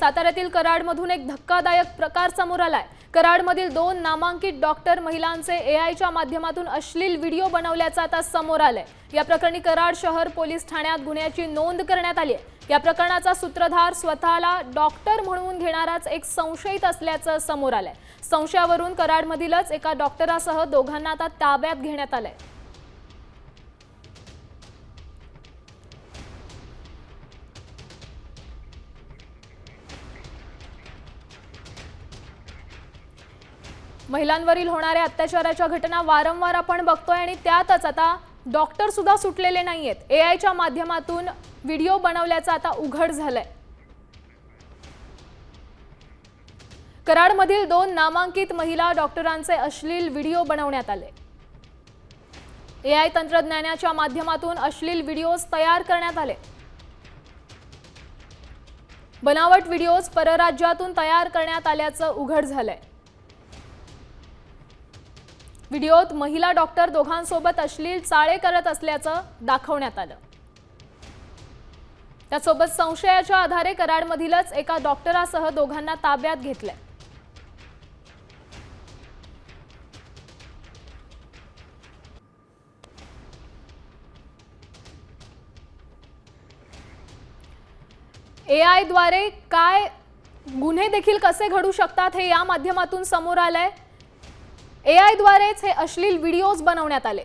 साताऱ्यातील कराडमधून एक धक्कादायक प्रकार समोर आलाय। कराडमधील 2 नामांकित डॉक्टर महिलांचे एआयच्या माध्यमातून अश्लील व्हिडिओ बनवल्याचं आता समोर आलंय। या प्रकरणी कराड शहर पोलीस ठाण्यात गुन्ह्याची नोंद करण्यात आली आहे। या प्रकरणाचा सूत्रधार स्वतःला डॉक्टर म्हणून घेणाराच एक संशयित असल्याचं समोर आलंय। संशयावरून कराडमधीलच एका डॉक्टरासह दोघांना आता ताब्यात घेण्यात आलंय। महिलांवरील होणाऱ्या अत्याचाराच्या घटना वारंवार आपण बघतोय आणि त्यातच आता डॉक्टर सुद्धा सुटलेले नाहीयेत। एआयच्या माध्यमातून व्हिडिओ बनवल्याचं आता उघड झालंय। कराडमधील 2 नामांकित महिला डॉक्टरांचे अश्लील व्हिडिओ बनवण्यात आले। एआय तंत्रज्ञानाच्या माध्यमातून अश्लील व्हिडिओज तयार करण्यात आले। बनावट व्हिडिओज परराज्यातून तयार करण्यात आल्याचं उघड झालंय। व्हिडिओत महिला डॉक्टर दोघांसोबत अश्लील चाळे करत असल्याचं दाखवण्यात आलं। त्यासोबत संशयाच्या आधारे कराडमधीलच एका डॉक्टरासह दोघांना ताब्यात घेतलंय। एआय द्वारे काय गुन्हे देखील कसे घडू शकतात हे या माध्यमातून समोर आलंय। एआय द्वारेच हे अश्लील व्हिडिओज बनवण्यात आले।